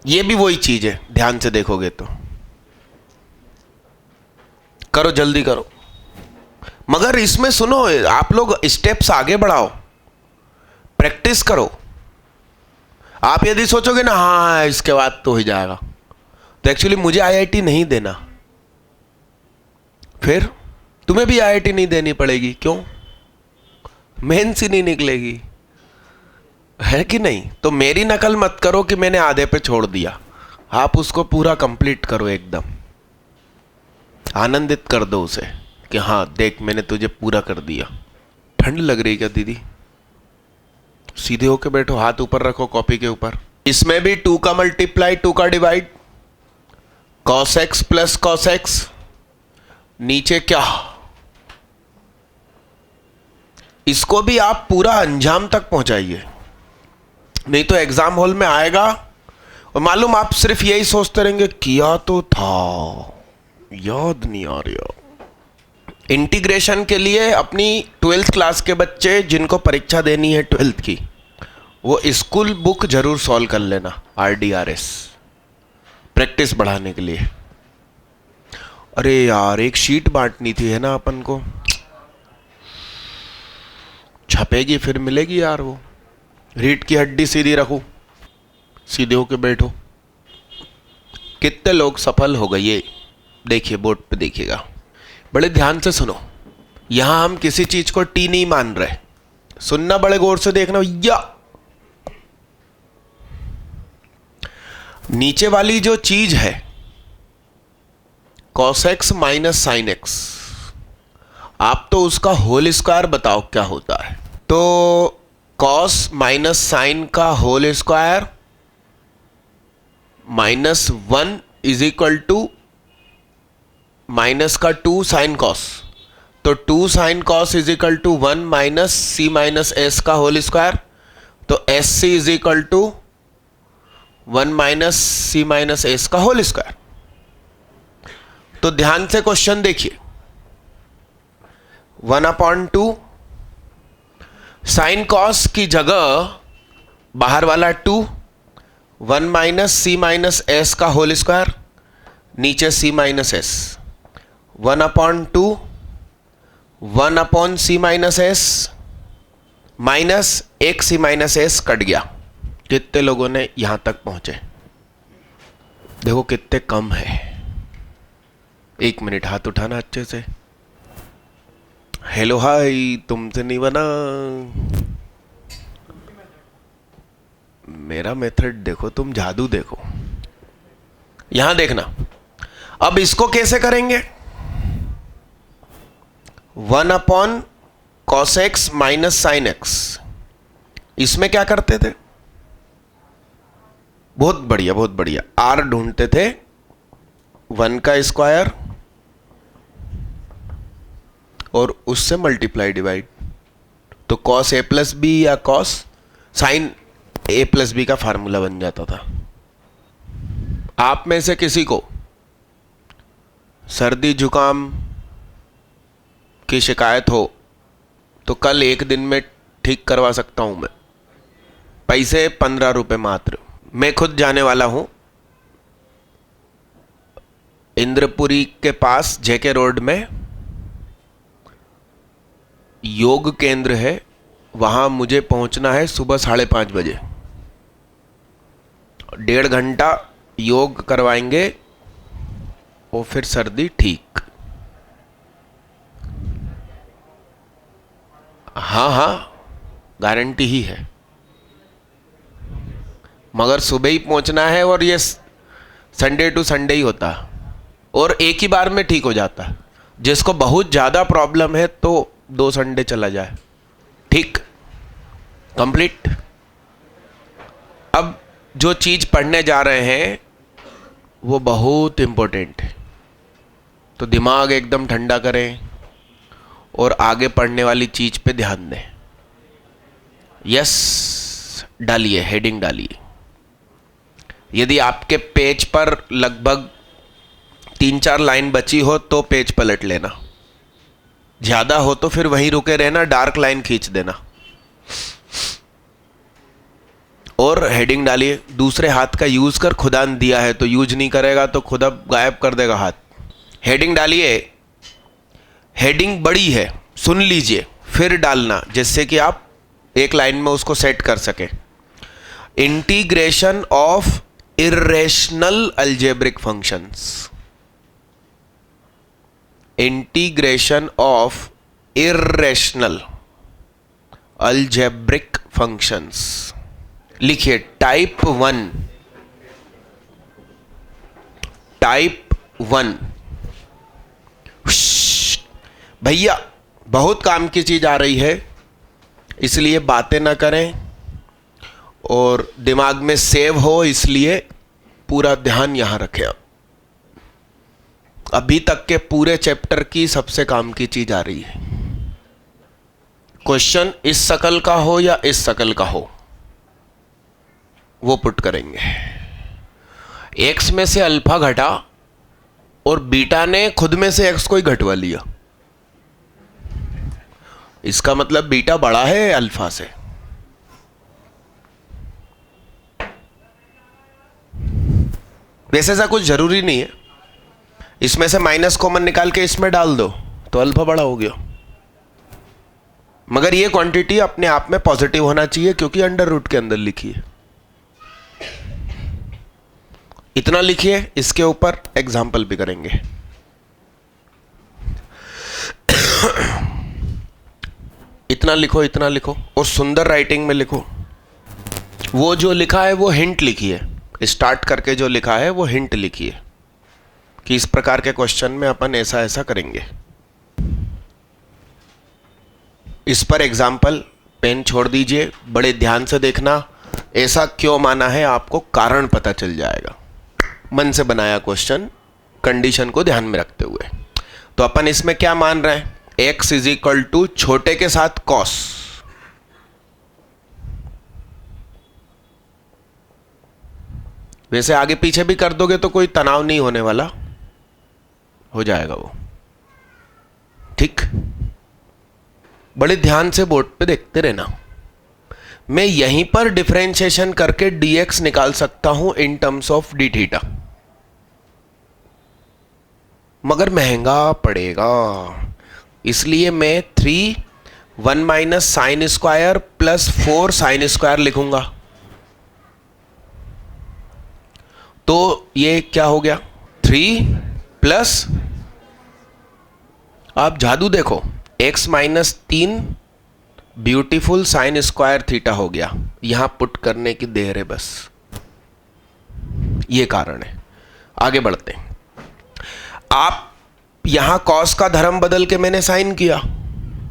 ये भी वही चीज है, ध्यान से देखोगे तो। करो जल्दी करो। मगर इसमें सुनो, आप लोग स्टेप्स आगे बढ़ाओ, प्रैक्टिस करो। आप यदि सोचोगे ना हाँ इसके बाद तो हो जाएगा, तो एक्चुअली मुझे IIT नहीं देना, फिर तुम्हें भी IIT नहीं देनी पड़ेगी। क्यों? मेंस ही नहीं निकलेगी, है कि नहीं? तो मेरी नकल मत करो कि मैंने आधे पे छोड़ दिया। आप उसको पूरा कंप्लीट करो, एकदम आनंदित कर दो उसे कि हाँ देख मैंने तुझे पूरा कर दिया। ठंड लग रही क्या दीदी? सीधे होके बैठो, हाथ ऊपर रखो कॉपी के ऊपर। इसमें भी 2 का मल्टीप्लाई 2 का divide, cos x + cos x। नीचे क्या? इसको भी आप पूरा अंजाम तक पहुंचाइए, नहीं तो एग्जाम हॉल में आएगा और मालूम आप सिर्फ यही सोचते रहेंगे किया तो था, याद नहीं आ रहा। इंटीग्रेशन के लिए अपनी 12th क्लास के बच्चे जिनको परीक्षा देनी है 12th की, वो स्कूल बुक जरूर सॉल्व कर लेना, RDRS, प्रैक्टिस बढ़ाने के लिए। अरे यार एक शीट बांटनी थी है ना अपन को, छपेगी फिर मिलेगी यार वो। रीढ़ की हड्डी सीधी रखो, सीधे होके बैठो। कितने लोग सफल हो गए ये देखिए, बोर्ड पे देखिएगा, बड़े ध्यान से सुनो। यहां हम किसी चीज को T नहीं मान रहे, सुनना बड़े गौर से देखना भैया। नीचे वाली जो चीज है cos x - sin x, आप तो उसका होल स्क्वायर बताओ क्या होता है। तो cos - sin का होल स्क्वायर -1 = माइनस का 2 sin cos, तो 2 sin cos = 1 - c - s का होल स्क्वायर, तो sc = 1 - c - s का होल स्क्वायर। तो ध्यान से क्वेश्चन देखिए, 1/2 साइन कॉस की जगह बाहर वाला 2, 1 - c - s का होल स्क्वायर, नीचे c - s, 1/2 1/c - s minus एक c - s कट गया। कितने लोगों ने यहां तक पहुंचे? देखो कितने कम है। 1 मिनट हाथ उठाना अच्छे से। हेलो हाय, तुमसे नहीं बना। मेरा मेथड देखो, तुम जादू देखो। यहां देखना, अब इसको कैसे करेंगे? 1/cos x - sin x। इसमें क्या करते थे? बहुत बढ़िया बहुत बढ़िया, r ढूंढते थे 1 का स्क्वायर और उससे मल्टीप्लाई डिवाइड, तो cos a + b या cos sin a + b का फार्मूला बन जाता था। आप में से किसी को सर्दी जुकाम की शिकायत हो तो कल 1 दिन में ठीक करवा सकता हूं मैं, पैसे 15 रुपए मात्र। मैं खुद जाने वाला हूं, इंद्रपुरी के पास JK रोड में योग केंद्र है, वहां मुझे पहुंचना है सुबह 5:30 बजे। 1.5 घंटा योग करवाएंगे और फिर सर्दी ठीक। हाँ हाँ, गारंटी ही है, मगर सुबह ही पहुंचना है और ये संडे टू संडे ही होता है और एक ही बार में ठीक हो जाता है। जिसको बहुत ज़्यादा प्रॉब्लम है तो 2 संडे चला जाए। ठीक, कंप्लीट। अब जो चीज़ पढ़ने जा रहे हैं वो बहुत इम्पोर्टेंट है, तो दिमाग एकदम ठंडा करें और आगे पढ़ने वाली चीज़ पे ध्यान दें। यस, डालिए, हेडिंग डालिए। यदि आपके पेज पर लगभग 3-4 लाइन बची हो तो पेज पलट लेना, ज़्यादा हो तो फिर वहीं रुके रहना, डार्क लाइन खींच देना और हेडिंग डालिए। दूसरे हाथ का यूज़ कर, खुदा ने दिया है तो यूज नहीं करेगा तो खुदा गायब कर देगा हाथ। हेडिंग डालिए। हेडिंग बड़ी है, सुन लीजिए फिर डालना, जिससे कि आप एक लाइन में उसको सेट कर सकें। Integration of irrational algebraic functions. Integration of irrational algebraic functions. लिखिए टाइप 1। टाइप 1। भैया बहुत काम की चीज आ रही है, इसलिए बातें ना करें और दिमाग में सेव हो, इसलिए पूरा ध्यान यहां रखें। अभी तक के पूरे चैप्टर की सबसे काम की चीज आ रही है। क्वेश्चन इस शकल का हो या इस शकल का हो, वो पुट करेंगे। एक्स में से अल्फा घटा और बीटा ने खुद में से एक्स को ही घटवा लिया, इसका मतलब बीटा बड़ा है अल्फा से। वैसे ऐसा कुछ जरूरी नहीं है, इसमें से माइनस कॉमन निकाल के इसमें डाल दो तो अल्फा बड़ा हो गया, मगर ये क्वांटिटी अपने आप में पॉजिटिव होना चाहिए क्योंकि अंडर रूट के अंदर लिखी है। इतना लिखिए, इसके ऊपर एग्जाम्पल भी करेंगे। इतना लिखो, इतना लिखो और सुंदर राइटिंग में लिखो। वो जो लिखा है वो हिंट लिखिए, स्टार्ट करके जो लिखा है वो हिंट लिखिए कि इस प्रकार के क्वेश्चन में अपन ऐसा ऐसा करेंगे। इस पर एग्जाम्पल पेन छोड़ दीजिए, बड़े ध्यान से देखना। ऐसा क्यों माना है आपको कारण पता चल जाएगा। मन से बनाया क्वेश्चन, कंडीशन को ध्यान में रखते हुए। तो अपन इसमें क्या मान रहे हैं, x इज इक्वल टू छोटे के साथ कॉस। वैसे आगे पीछे भी कर दोगे तो कोई तनाव नहीं होने वाला, हो जाएगा वो। ठीक, बड़े ध्यान से बोर्ड पे देखते रहना। मैं यहीं पर डिफरेंशिएशन करके dx निकाल सकता हूं in terms of D theta, मगर महंगा पड़ेगा, इसलिए मैं 3 1 minus sign square plus 4 sine square लिखूंगा। तो ये क्या हो गया, 3 प्लस, आप जादू देखो, x minus 3 beautiful sign square theta हो गया। यहां पुट करने की देर है बस, ये कारण है। आगे बढ़ते हैं। आप यहां कॉस का धर्म बदल के मैंने साइन किया,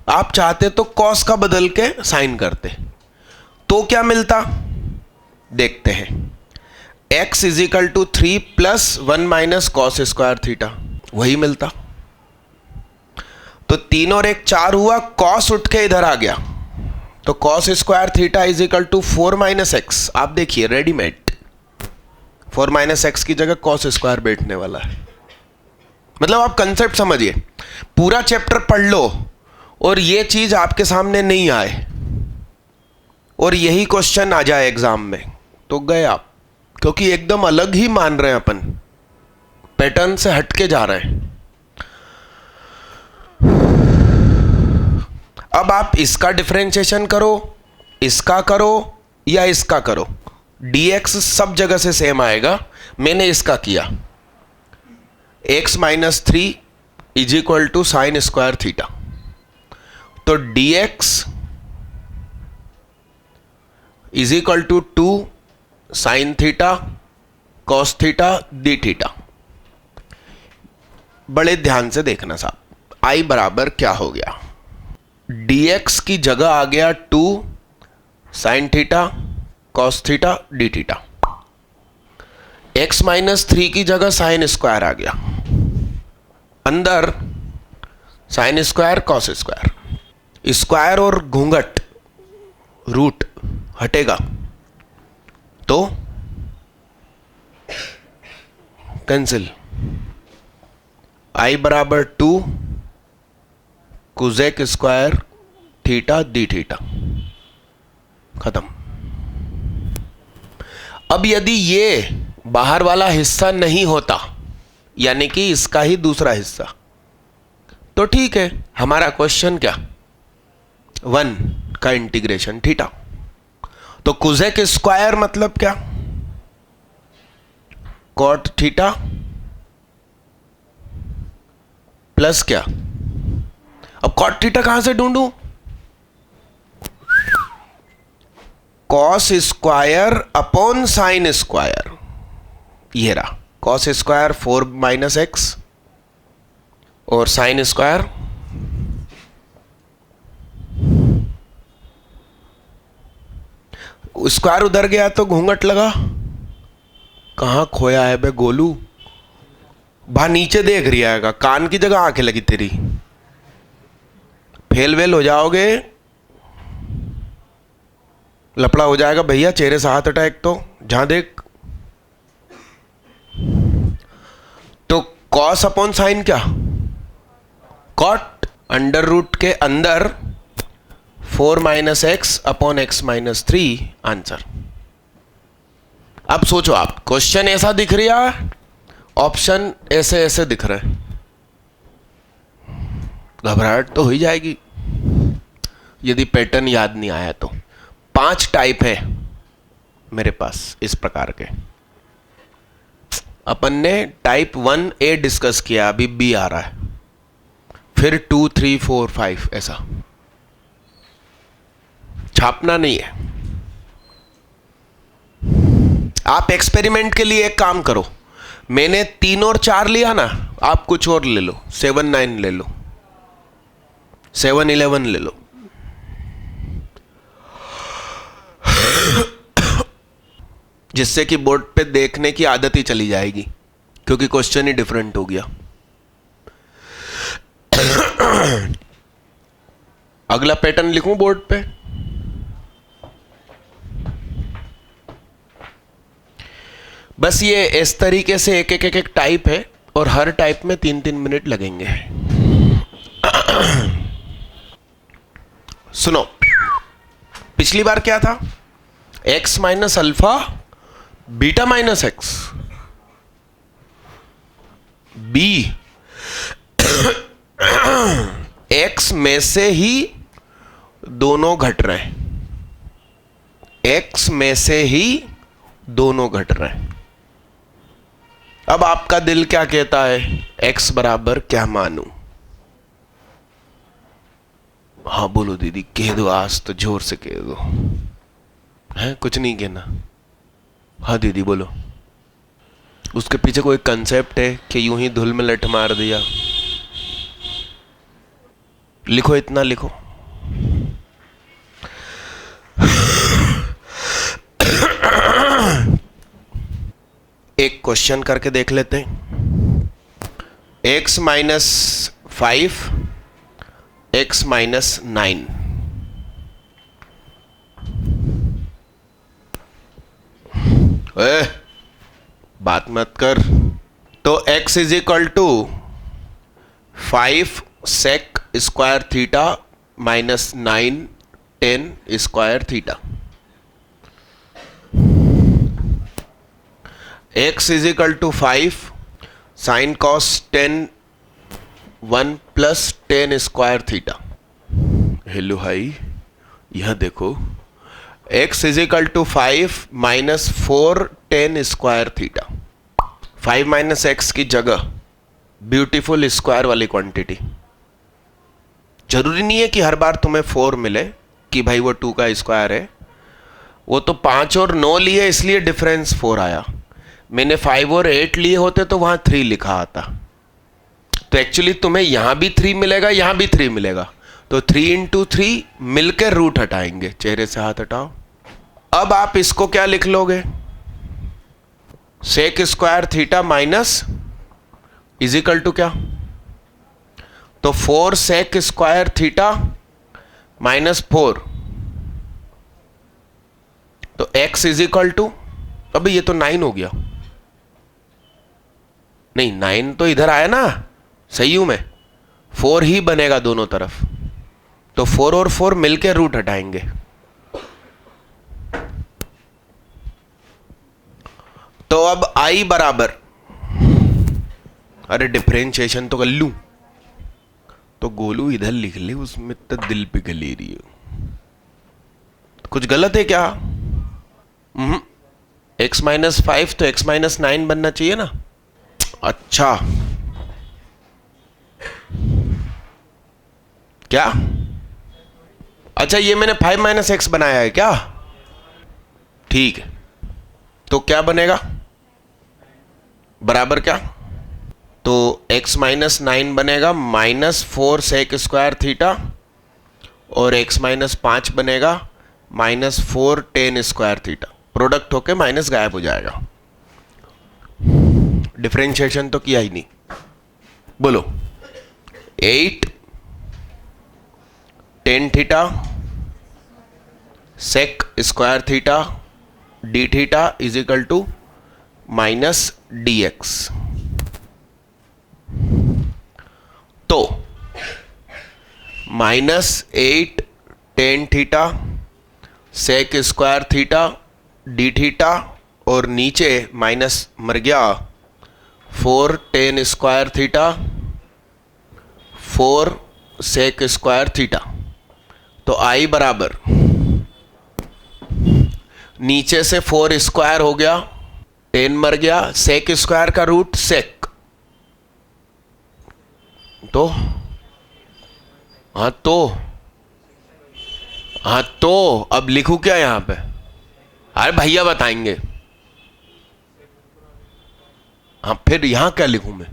आप चाहते तो कॉस का बदल के साइन करते, तो क्या मिलता देखते हैं। x is equal to 3 plus 1 minus cos square theta, वही मिलता। तो 3 और 1 4 हुआ, कॉस उठ के इधर आ गया, तो cos square theta is equal to 4 minus x. आप देखिए रेडीमेड 4 माइनस एक्स की जगह कॉस स्क्वायर बैठने वाला है। मतलब आप कंसेप्ट समझिए, पूरा चैप्टर पढ़ लो और ये चीज आपके सामने नहीं आए और यही क्वेश्चन आ जाए एग्जाम में, तो गए आप, क्योंकि एकदम अलग ही मान रहे हैं अपन, पैटर्न से हटके जा रहे हैं। अब आप इसका डिफरेंशिएशन करो, इसका करो या इसका करो, dx सब जगह से सेम आएगा। मैंने इसका किया x minus 3 is equal to sine square theta, तो dx is equal to 2 sine theta cos theta d theta. बड़े ध्यान से देखना साहब, i बराबर क्या हो गया, dx की जगह आ गया 2 sine theta cos theta d theta, x minus 3 की जगह साइन स्क्वायर आ गया, अंदर sine square cos square, square और घूंघट रूट हटेगा तो कैंसिल, i बराबर 2 cosec square theta d theta, खत्म। अब यदि ये बाहर वाला हिस्सा नहीं होता, यानी कि इसका ही दूसरा हिस्सा, तो ठीक है, हमारा क्वेश्चन क्या, 1 का इंटीग्रेशन थीटा। तो कोसेक स्क्वायर मतलब क्या, कॉट थीटा प्लस क्या, अब कॉट थीटा कहां से ढूंढूं, cos square upon sine square, ये रहा कॉस स्क्वायर 4 माइनस एक्स और साइन स्क्वायर स्क्वायर उधर गया तो घूंघट लगा, कहां खोया है बे गोलू, बाहर नीचे देख रही आएगा, कान की जगह आंखें लगी तेरी, फेल वेल हो जाओगे, लपड़ा हो जाएगा भैया, चेहरे से हाथ हटा एक तो, जहां देख। तो कॉस अपॉन साइन क्या, कॉट, अंडर रूट के अंदर 4 minus x upon x minus 3, answer. अब सोचो आप, क्वेश्चन ऐसा दिख रहा है, ऑप्शन ऐसे ऐसे दिख रहे हैं, घबराहट तो हो ही जाएगी यदि पैटर्न याद नहीं आया तो। 5 टाइप है मेरे पास इस प्रकार के, अपन ने टाइप 1A डिस्कस किया, अभी B आ रहा है, फिर 2, 3, 4, 5 ऐसा, छापना नहीं है। आप एक्सपेरिमेंट के लिए एक काम करो, मैंने 3 और 4 लिया ना, आप कुछ और ले लो, 7, 9 ले लो, 7, 11 ले लो, जिससे कि बोर्ड पे देखने की आदत ही चली जाएगी, क्योंकि क्वेश्चन ही डिफरेंट हो गया। अगला पैटर्न लिखूं बोर्ड पे, बस ये इस तरीके से एक एक एक एक टाइप है, और हर टाइप में 3-3 मिनट लगेंगे। सुनो, पिछली बार क्या था, x minus alpha beta minus x, b x में से ही दोनों घट रहे हैं, x में से ही दोनों घट रहे हैं। अब आपका दिल क्या कहता है, x बराबर क्या मानूं, हाँ बोलो दीदी, कह दो, आज तो जोर से कह दो, है कुछ नहीं कहना, हाँ दीदी बोलो। उसके पीछे कोई कंसेप्ट है कि यूं ही धुल में लठ मार दिया, लिखो, इतना लिखो। एक क्वेश्चन करके देख लेते हैं, x माइनस 5 x माइनस 9, बात मत कर। तो x is equal to 5 sec square theta minus 9 10 square theta, x is equal to 5 sine cos 10 1 plus 10 square theta. Hello hi, यह देखो, x is equal to 5 minus 4 10 square theta. 5 minus x की जगह ब्यूटीफुल स्क्वायर वाली क्वांटिटी। जरूरी नहीं है कि हर बार तुम्हें 4 मिले कि भाई वो 2 का स्क्वायर है, वो तो 5 और 9 लिए इसलिए डिफरेंस 4 आया। मैंने 5 और 8 लिए होते तो वहां 3 लिखा आता। तो एक्चुअली तुम्हें यहां भी 3 मिलेगा, यहां भी 3 मिलेगा, तो 3 इंटू 3 मिलकर रूट हटाएंगे। चेहरे से हाथ हटाओ। अब आप इसको क्या लिख लोगे? Sec square theta minus is equal to क्या? तो 4 सेक स्क्वायर थीटा माइनस 4, तो x इज इक्वल टू, अभी ये तो 9 हो गया। नहीं, 9 तो इधर आया ना, सही हूं मैं? 4 ही बनेगा दोनों तरफ, तो 4 और 4 मिलकर रूट हटाएंगे। तो अब i बराबर, अरे डिफरेंशिएशन तो कर लूं, तो गोलू इधर लिख ले, उसमें तो दिल पिघल रही है। कुछ गलत है क्या? x माइनस 5 तो x माइनस 9 बनना चाहिए ना। अच्छा, क्या? अच्छा, ये मैंने 5 माइनस एक्स बनाया है क्या? ठीक है, तो क्या बनेगा? बराबर क्या? तो x माइनस 9 बनेगा माइनस 4 सेक स्क्वायर थीटा, और x माइनस 5 बनेगा माइनस 4 10 स्क्वायर थीटा। प्रोडक्ट होके माइनस गायब हो जाएगा। डिफरेंशिएशन तो किया ही नहीं। बोलो, 8 10 theta sec square theta d theta is equal to minus d x. तो minus 8 10 theta sec square theta d theta, और नीचे माइनस मर गया 4 10 square theta 4 sec square theta. तो आई बराबर, नीचे से 4 स्क्वायर हो गया, 10 मर गया, सेक स्क्वायर का रूट सेक, तो हाँ तो अब लिखूं क्या यहां पे? अरे भैया बताएंगे। हाँ, फिर यहां क्या लिखूं मैं?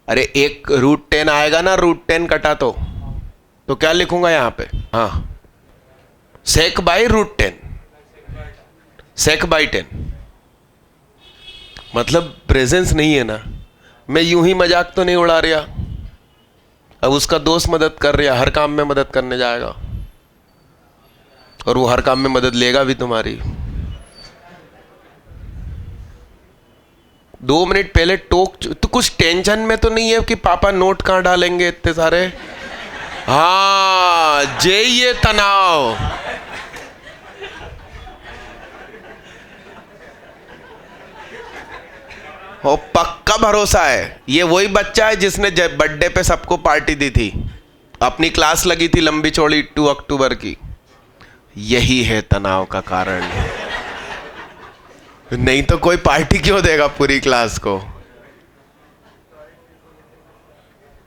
अरे एक रूट 10 आएगा ना, रूट 10 कटा तो क्या लिखूंगा यहां पे? हाँ, सेक बाई रूट 10, सेक बाई 10। मतलब प्रेजेंस नहीं है ना। मैं यूं ही मजाक तो नहीं उड़ा रहा। अब उसका दोस्त मदद कर रहा, हर काम में मदद करने जाएगा, और वो हर काम में मदद लेगा भी तुम्हारी। 2 मिनट पहले टोक, तो कुछ टेंशन में तो नहीं है कि पापा नोट कहां डालेंगे इतने सारे? हाँ, ये तनाव। वो पक्का भरोसा है। ये वही बच्चा है जिसने बर्थडे पे सबको पार्टी दी थी। अपनी क्लास लगी थी लंबी चौड़ी 2 अक्टूबर की। यही है तनाव का कारण। नहीं तो कोई पार्टी क्यों देगा पूरी क्लास को?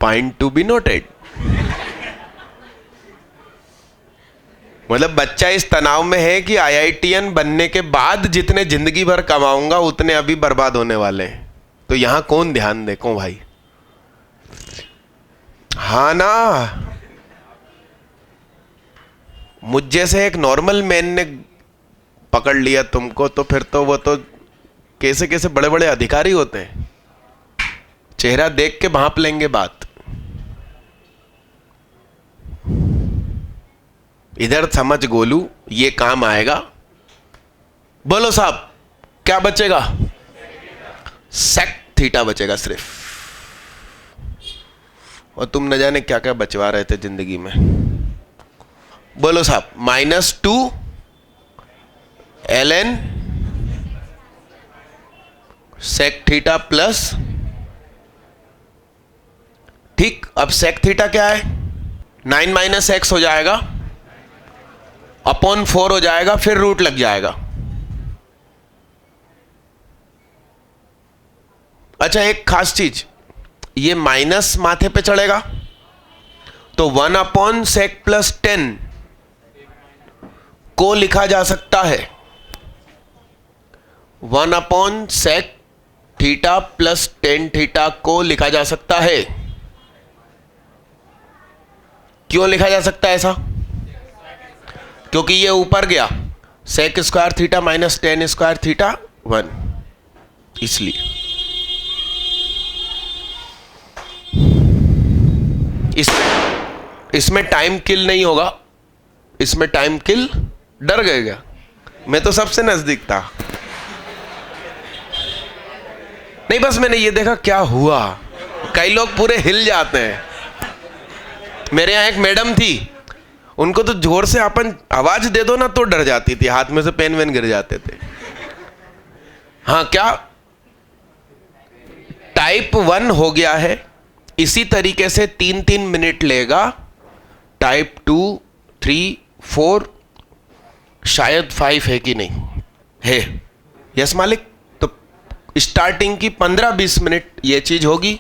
Point to be noted. मतलब बच्चा इस तनाव में है कि आईआईटीएन बनने के बाद जितने जिंदगी भर कमाऊंगा उतने अभी बर्बाद होने वाले हैं। तो यहां कौन ध्यान दे? कौन भाई? हाँ ना, मुझ जैसे एक नॉर्मल मैन ने पकड़ लिया तुमको, तो फिर तो वो तो कैसे कैसे बड़े बड़े अधिकारी होते हैं। चेहरा देख के भांप लेंगे बात। इधर समझ गोलू, ये काम आएगा। बोलो साहब, क्या बचेगा? सेक थीटा बचेगा सिर्फ। और तुम न जाने क्या क्या बचवा रहे थे जिंदगी में। बोलो साहब, -2 ln सेक थीटा प्लस, ठीक। अब सेक थीटा क्या है? 9 - x हो जाएगा, अपॉन 4 हो जाएगा, फिर रूट लग जाएगा। अच्छा, एक खास चीज, ये माइनस माथे पे चढ़ेगा तो 1/sec+10 को लिखा जा सकता है 1/sec(θ+tan θ) को लिखा जा सकता है। क्यों लिखा जा सकता है ऐसा? क्योंकि ये ऊपर गया, sec² θ - tan² θ 1, इसलिए। इसमें टाइम किल नहीं होगा, इसमें टाइम किल, डर गए क्या? मैं तो सबसे नजदीक था। नहीं, बस मैंने ये देखा क्या हुआ, कई लोग पूरे हिल जाते हैं। मेरे यहाँ एक मैडम थी, उनको तो जोर से अपन आवाज दे दो ना तो डर जाती थी, हाथ में से पेन वेन गिर जाते थे। हाँ, क्या टाइप 1 हो गया है। इसी तरीके से 3-3 मिनट लेगा, टाइप 2, 3, 4, शायद 5 है कि नहीं है। यस मालिक। तो स्टार्टिंग की 15-20 मिनट ये चीज होगी,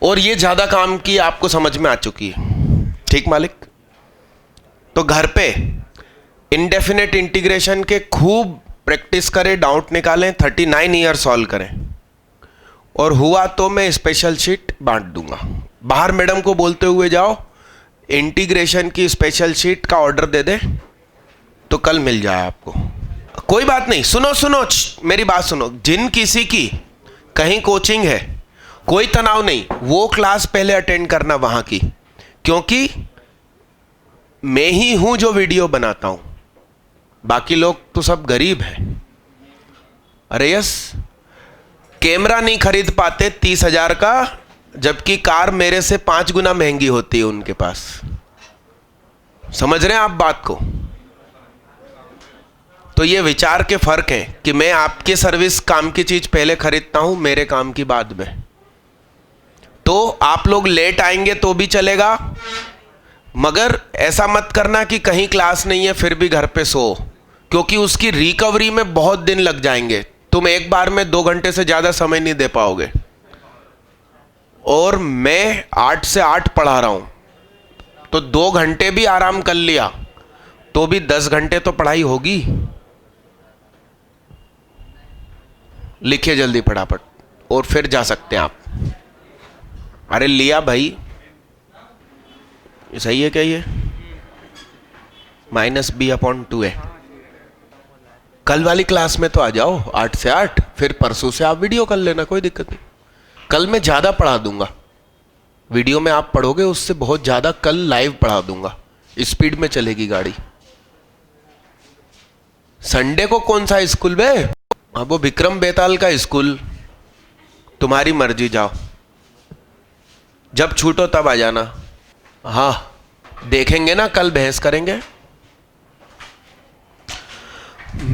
और ये ज्यादा काम की आपको समझ में आ चुकी है। ठीक मालिक। तो घर पे इंडेफिनेट इंटीग्रेशन के खूब प्रैक्टिस करें, डाउट निकालें, 39 ईयर सॉल्व करें, और हुआ तो मैं स्पेशल शीट बांट दूंगा। बाहर मैडम को बोलते हुए जाओ, इंटीग्रेशन की स्पेशल शीट का ऑर्डर दे दे तो कल मिल जाए आपको। कोई बात नहीं, सुनो मेरी बात सुनो। जिन किसी की कहीं कोचिंग है, कोई तनाव नहीं, वो क्लास पहले अटेंड करना वहां की, क्योंकि मैं ही हूं जो वीडियो बनाता हूं, बाकी लोग तो सब गरीब हैं। अरे यस, कैमरा नहीं खरीद पाते 30,000 का, जबकि कार मेरे से 5 गुना महंगी होती है उनके पास। समझ रहे हैं आप बात को? तो ये विचार के फर्क हैं कि मैं आपकी सर्विस, काम की चीज पहले खरीदता हूं, मेरे काम की बाद में। तो आप लोग लेट आएंगे तो भी चलेगा, मगर ऐसा मत करना कि कहीं क्लास नहीं है फिर भी घर पे सो, क्योंकि उसकी रिकवरी में बहुत दिन लग जाएंगे। तुम एक बार में 2 घंटे से ज्यादा समय नहीं दे पाओगे। और मैं 8 से 8 पढ़ा रहा हूं, तो 2 घंटे भी आराम कर लिया तो भी 10 घंटे तो पढ़ाई होगी। लिखिए जल्दी फटाफट, और फिर जा सकते हैं आप। अरे लिया भाई, सही है क्या ये? -b/2 है। कल वाली क्लास में तो आ जाओ 8 से 8, फिर परसों से आप वीडियो कर लेना, कोई दिक्कत नहीं। कल मैं ज्यादा पढ़ा दूंगा, वीडियो में आप पढ़ोगे उससे बहुत ज्यादा कल लाइव पढ़ा दूंगा, स्पीड में चलेगी गाड़ी। संडे को कौन सा स्कूल बे? अब वो विक्रम बेताल का स्कूल, तुम्हारी मर्जी, जाओ जब छूटो तब आ जाना। हाँ, देखेंगे ना, कल बहस करेंगे।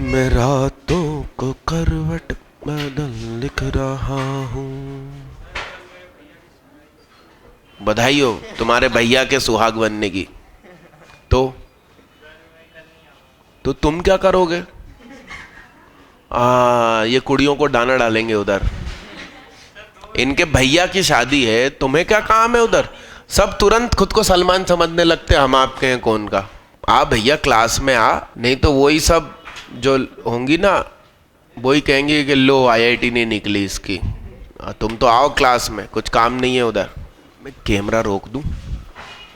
मैं रातों को करवट बदल लिख रहा हूं। बधाई हो तुम्हारे भैया के सुहाग बनने की। तो तुम क्या करोगे? ये कुड़ियों को दाना डालेंगे उधर। इनके भैया की शादी है, तुम्हें क्या काम है उधर? सब तुरंत खुद को सलमान समझने लगते, हम आपके हैं कौन का। आ भैया क्लास में आ, नहीं तो वही सब जो होंगी ना, वही कहेंगे कि लो IIT नहीं निकली इसकी। तुम तो आओ क्लास में, कुछ काम नहीं है उधर। मैं कैमरा रोक दूं?